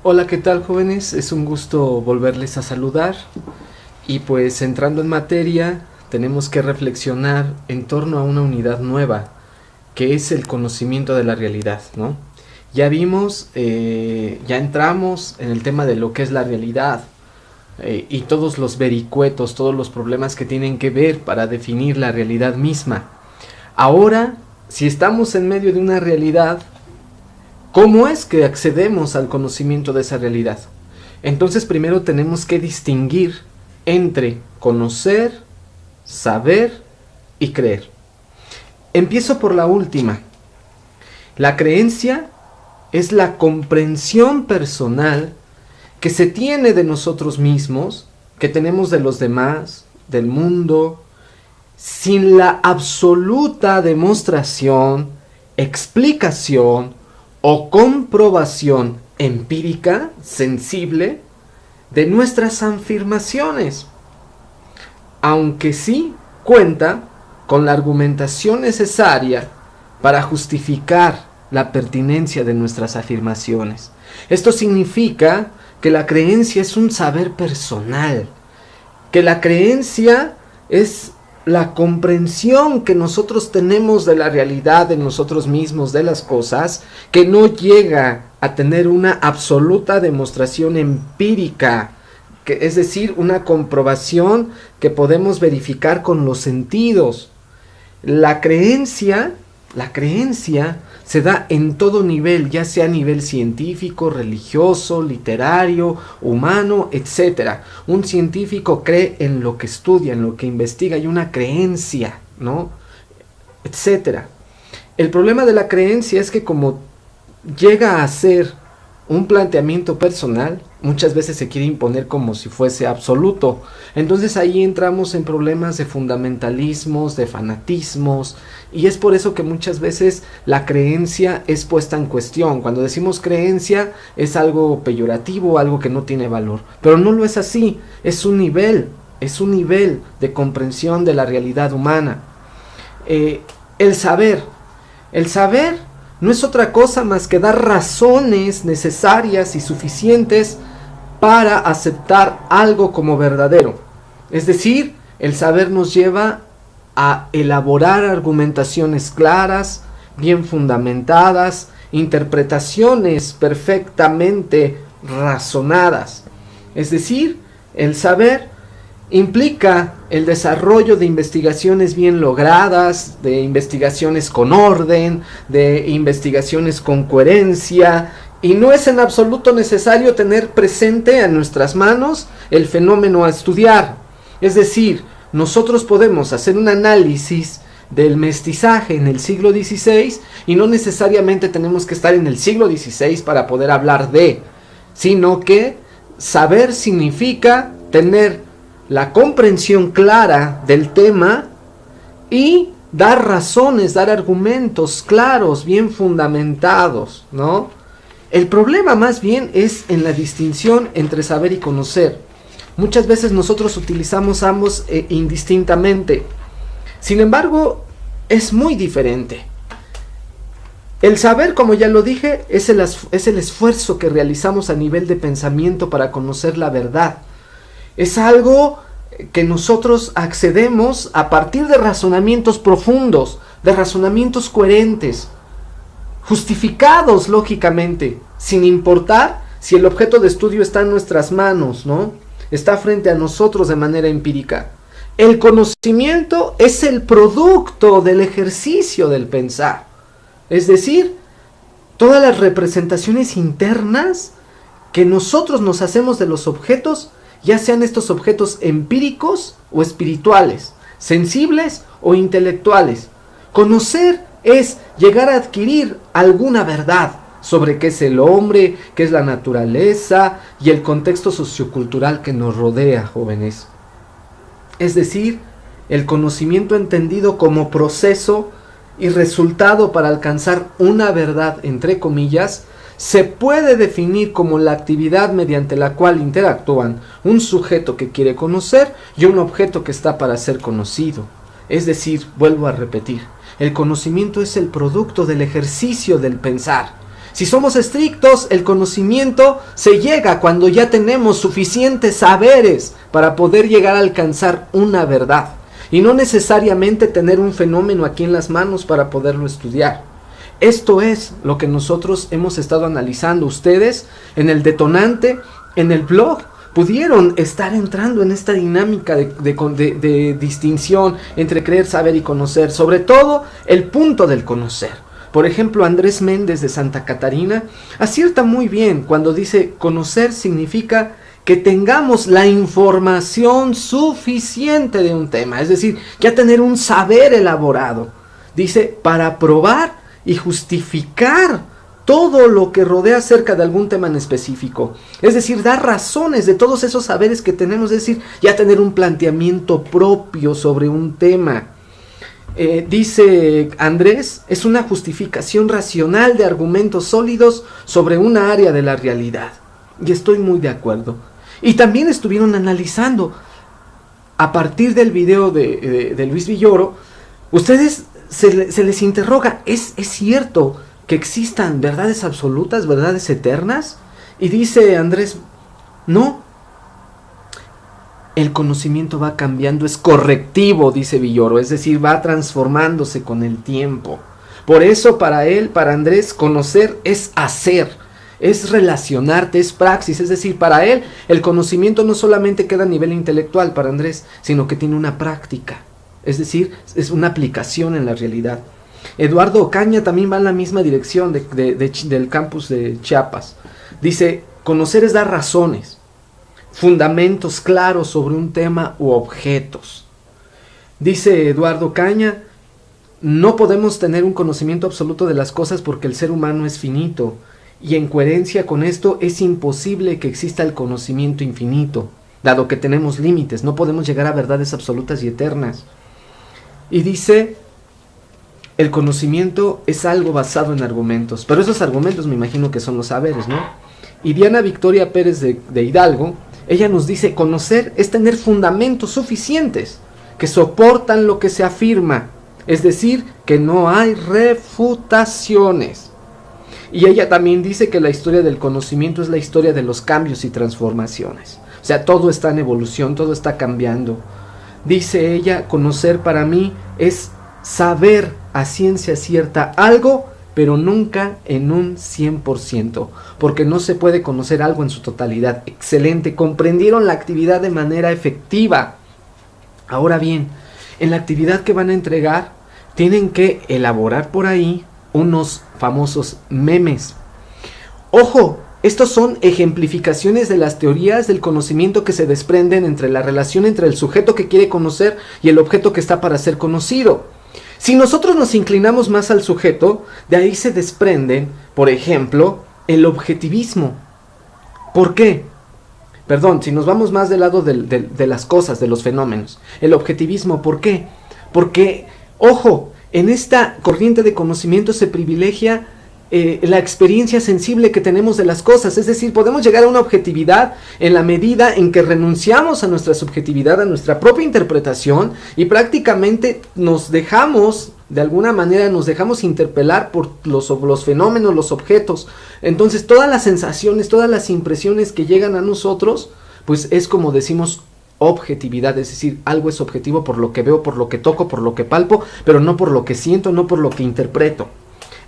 Hola, ¿qué tal, jóvenes? Es un gusto volverles a saludar y pues entrando en materia tenemos que reflexionar en torno a una unidad nueva que es el conocimiento de la realidad, ¿no? Ya vimos, ya entramos en el tema de lo que es la realidad y todos los vericuetos, todos los problemas que tienen que ver para definir la realidad misma. Ahora, si estamos en medio de una realidad, ¿cómo es que accedemos al conocimiento de esa realidad? Entonces primero tenemos que distinguir entre conocer, saber y creer. Empiezo por la última. La creencia es la comprensión personal que se tiene de nosotros mismos, que tenemos de los demás, del mundo, sin la absoluta demostración, explicación o comprobación empírica, sensible, de nuestras afirmaciones, aunque sí cuenta con la argumentación necesaria para justificar la pertinencia de nuestras afirmaciones. Esto significa que la creencia es un saber personal, que la creencia es la comprensión que nosotros tenemos de la realidad, de nosotros mismos, de las cosas, que no llega a tener una absoluta demostración empírica, que es decir, una comprobación que podemos verificar con los sentidos. La creencia se da en todo nivel, ya sea a nivel científico, religioso, literario, humano, etc. Un científico cree en lo que estudia, en lo que investiga, hay una creencia, ¿no? Etc. El problema de la creencia es que como llega a ser un planteamiento personal, muchas veces se quiere imponer como si fuese absoluto. Entonces ahí entramos en problemas de fundamentalismos, de fanatismos, y es por eso que muchas veces la creencia es puesta en cuestión. Cuando decimos creencia es algo peyorativo, algo que no tiene valor, pero no lo es así, es un nivel de comprensión de la realidad humana. El saber no es otra cosa más que dar razones necesarias y suficientes para aceptar algo como verdadero. Es decir, el saber nos lleva a elaborar argumentaciones claras, bien fundamentadas, interpretaciones perfectamente razonadas. Es decir, el saber implica el desarrollo de investigaciones bien logradas, de investigaciones con orden, de investigaciones con coherencia, y no es en absoluto necesario tener presente a nuestras manos el fenómeno a estudiar. Es decir, nosotros podemos hacer un análisis del mestizaje en el siglo XVI y no necesariamente tenemos que estar en el siglo XVI para poder hablar de, sino que saber significa tener la comprensión clara del tema y dar razones, dar argumentos claros, bien fundamentados, ¿no? El problema más bien es en la distinción entre saber y conocer. Muchas veces nosotros utilizamos ambos indistintamente. Sin embargo, es muy diferente. El saber, como ya lo dije, es el esfuerzo que realizamos a nivel de pensamiento para conocer la verdad. Es algo que nosotros accedemos a partir de razonamientos profundos, de razonamientos coherentes, justificados lógicamente, sin importar si el objeto de estudio está en nuestras manos, ¿no? Está frente a nosotros de manera empírica. El conocimiento es el producto del ejercicio del pensar. Es decir, todas las representaciones internas que nosotros nos hacemos de los objetos, ya sean estos objetos empíricos o espirituales, sensibles o intelectuales. Conocer es llegar a adquirir alguna verdad sobre qué es el hombre, qué es la naturaleza y el contexto sociocultural que nos rodea, jóvenes. Es decir, el conocimiento entendido como proceso y resultado para alcanzar una verdad, entre comillas, se puede definir como la actividad mediante la cual interactúan un sujeto que quiere conocer y un objeto que está para ser conocido. Es decir, vuelvo a repetir, el conocimiento es el producto del ejercicio del pensar. Si somos estrictos, el conocimiento se llega cuando ya tenemos suficientes saberes para poder llegar a alcanzar una verdad. Y no necesariamente tener un fenómeno aquí en las manos para poderlo estudiar. Esto es lo que nosotros hemos estado analizando. Ustedes en el detonante, en el blog, pudieron estar entrando en esta dinámica de distinción entre creer, saber y conocer. Sobre todo el punto del conocer. Por ejemplo, Andrés Méndez de Santa Catarina acierta muy bien cuando dice conocer significa que tengamos la información suficiente de un tema. Es decir, ya tener un saber elaborado. Dice, para probar y justificar todo lo que rodea acerca de algún tema en específico. Es decir, dar razones de todos esos saberes que tenemos. Es decir, ya tener un planteamiento propio sobre un tema. Dice Andrés, es una justificación racional de argumentos sólidos sobre una área de la realidad. Y estoy muy de acuerdo. Y también estuvieron analizando, a partir del video de Luis Villoro, ustedes se les interroga, ¿es cierto que existan verdades absolutas, verdades eternas? Y dice Andrés, no. El conocimiento va cambiando, es correctivo, dice Villoro, es decir, va transformándose con el tiempo. Por eso para él, para Andrés, conocer es hacer, es relacionarte, es praxis, es decir, para él el conocimiento no solamente queda a nivel intelectual para Andrés, sino que tiene una práctica, es decir, es una aplicación en la realidad. Eduardo Ocaña también va en la misma dirección del campus de Chiapas. Dice, conocer es dar razones, fundamentos claros sobre un tema u objetos. Dice Eduardo Caña, no podemos tener un conocimiento absoluto de las cosas porque el ser humano es finito, y en coherencia con esto es imposible que exista el conocimiento infinito, dado que tenemos límites, no podemos llegar a verdades absolutas y eternas. Y dice, el conocimiento es algo basado en argumentos, pero esos argumentos me imagino que son los saberes, ¿no? Y Diana Victoria Pérez de Hidalgo, ella nos dice, conocer es tener fundamentos suficientes que soportan lo que se afirma, es decir, que no hay refutaciones. Y ella también dice que la historia del conocimiento es la historia de los cambios y transformaciones. O sea, todo está en evolución, todo está cambiando. Dice ella, conocer para mí es saber a ciencia cierta algo, pero nunca en un 100%, porque no se puede conocer algo en su totalidad. Excelente, comprendieron la actividad de manera efectiva. Ahora bien, en la actividad que van a entregar, tienen que elaborar por ahí unos famosos memes. Ojo, estos son ejemplificaciones de las teorías del conocimiento que se desprenden entre la relación entre el sujeto que quiere conocer y el objeto que está para ser conocido. Si nosotros nos inclinamos más al sujeto, de ahí se desprende, por ejemplo, el objetivismo. ¿Por qué? Perdón, si nos vamos más del lado de las cosas, de los fenómenos. El objetivismo, ¿por qué? Porque, ojo, en esta corriente de conocimiento se privilegia la experiencia sensible que tenemos de las cosas. Es decir, podemos llegar a una objetividad en la medida en que renunciamos a nuestra subjetividad, a nuestra propia interpretación, y prácticamente nos dejamos, de alguna manera, nos dejamos interpelar por los fenómenos, los objetos. Entonces, todas las sensaciones, todas las impresiones que llegan a nosotros, pues es como decimos, objetividad, es decir, algo es objetivo por lo que veo, por lo que toco, por lo que palpo, pero no por lo que siento, no por lo que interpreto.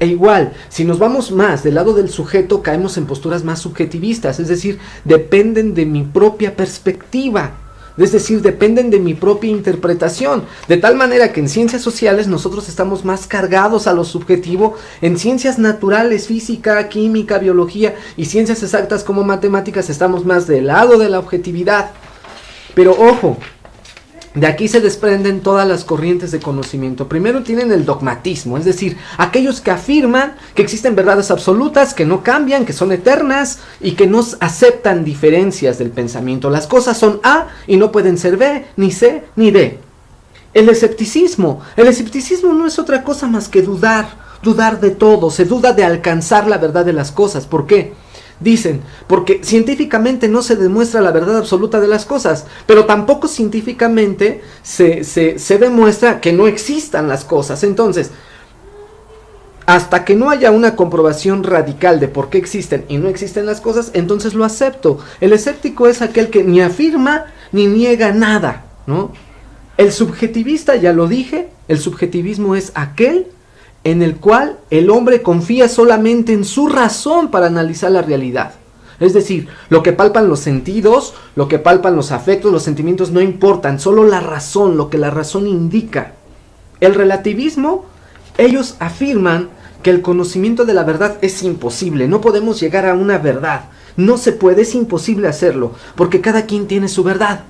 E igual, si nos vamos más del lado del sujeto, caemos en posturas más subjetivistas, es decir, dependen de mi propia perspectiva, es decir, dependen de mi propia interpretación, de tal manera que en ciencias sociales nosotros estamos más cargados a lo subjetivo, en ciencias naturales, física, química, biología y ciencias exactas como matemáticas estamos más del lado de la objetividad. Pero ojo, de aquí se desprenden todas las corrientes de conocimiento. Primero tienen el dogmatismo, es decir, aquellos que afirman que existen verdades absolutas, que no cambian, que son eternas y que no aceptan diferencias del pensamiento. Las cosas son A y no pueden ser B, ni C, ni D. El escepticismo no es otra cosa más que dudar de todo, se duda de alcanzar la verdad de las cosas. ¿Por qué? Dicen, porque científicamente no se demuestra la verdad absoluta de las cosas, pero tampoco científicamente se demuestra que no existan las cosas. Entonces, Hasta que no haya una comprobación radical de por qué existen y no existen las cosas, entonces lo acepto. El escéptico es aquel que ni afirma ni niega nada, ¿no? El subjetivista, ya lo dije, el subjetivismo es aquel en el cual el hombre confía solamente en su razón para analizar la realidad. Es decir, lo que palpan los sentidos, lo que palpan los afectos, los sentimientos no importan, solo la razón, lo que la razón indica. El relativismo, ellos afirman que el conocimiento de la verdad es imposible, no podemos llegar a una verdad, no se puede, es imposible hacerlo, porque cada quien tiene su verdad.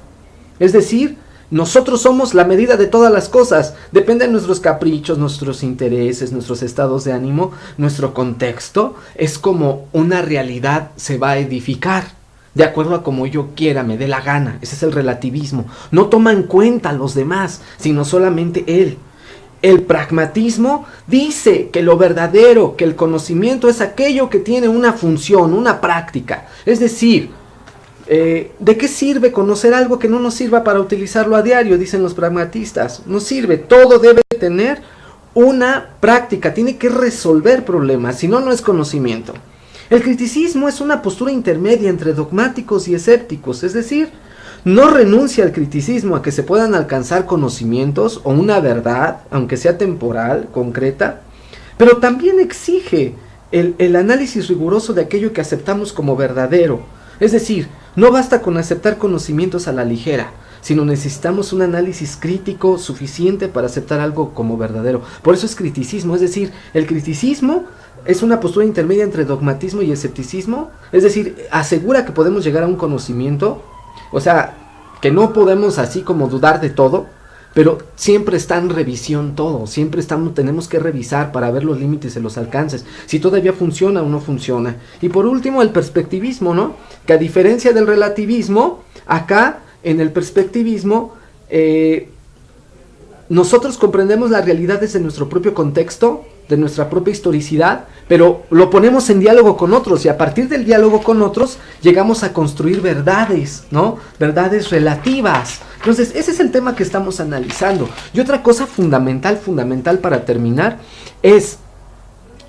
Es decir, nosotros somos la medida de todas las cosas, depende de nuestros caprichos, nuestros intereses, nuestros estados de ánimo, nuestro contexto, es como una realidad se va a edificar, de acuerdo a como yo quiera, me dé la gana. Ese es el relativismo, no toma en cuenta a los demás, sino solamente él. El pragmatismo dice que lo verdadero, que el conocimiento es aquello que tiene una función, una práctica. Es decir, ¿de qué sirve conocer algo que no nos sirva para utilizarlo a diario? Dicen los pragmatistas. No sirve, todo debe tener una práctica, tiene que resolver problemas, si no, no es conocimiento. El criticismo es una postura intermedia entre dogmáticos y escépticos, es decir, no renuncia al criticismo a que se puedan alcanzar conocimientos o una verdad, aunque sea temporal, concreta, pero también exige el análisis riguroso de aquello que aceptamos como verdadero. Es decir, no basta con aceptar conocimientos a la ligera, sino necesitamos un análisis crítico suficiente para aceptar algo como verdadero. Por eso es criticismo, es decir, el criticismo es una postura intermedia entre dogmatismo y escepticismo, es decir, asegura que podemos llegar a un conocimiento. O sea, que no podemos así como dudar de todo, pero siempre está en revisión todo, siempre tenemos que revisar para ver los límites y los alcances, si todavía funciona o no funciona. Y por último, el perspectivismo, ¿no? Que a diferencia del relativismo, acá en el perspectivismo, nosotros comprendemos la realidad desde nuestro propio contexto, de nuestra propia historicidad, pero lo ponemos en diálogo con otros y a partir del diálogo con otros llegamos a construir verdades, ¿no? Verdades relativas. Entonces, ese es el tema que estamos analizando. Y otra cosa fundamental para terminar es: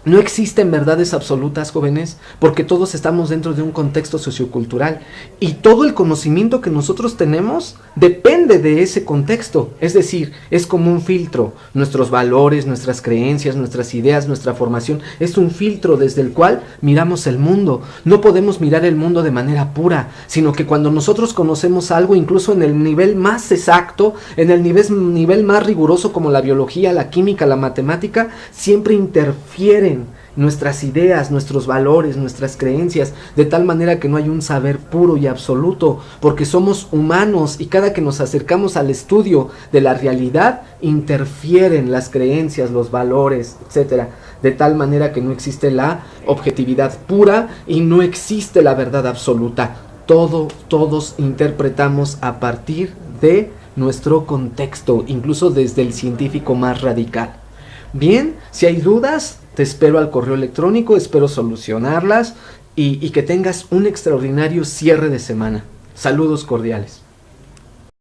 no existen verdades absolutas, jóvenes, porque todos estamos dentro de un contexto sociocultural y todo el conocimiento que nosotros tenemos depende de ese contexto. Es decir, es como un filtro. Nuestros valores, nuestras creencias, nuestras ideas, nuestra formación es un filtro desde el cual miramos el mundo. No podemos mirar el mundo de manera pura, sino que cuando nosotros conocemos algo, incluso en el nivel más exacto, en el nivel más riguroso como la biología, la química, la matemática, siempre interfieren nuestras ideas, nuestros valores, nuestras creencias, de tal manera que no hay un saber puro y absoluto, porque somos humanos y cada que nos acercamos al estudio de la realidad, interfieren las creencias, los valores, etcétera, de tal manera que no existe la objetividad pura y no existe la verdad absoluta. Todos interpretamos a partir de nuestro contexto, incluso desde el científico más radical. Bien, si hay dudas, te espero al correo electrónico, espero solucionarlas y que tengas un extraordinario cierre de semana. Saludos cordiales.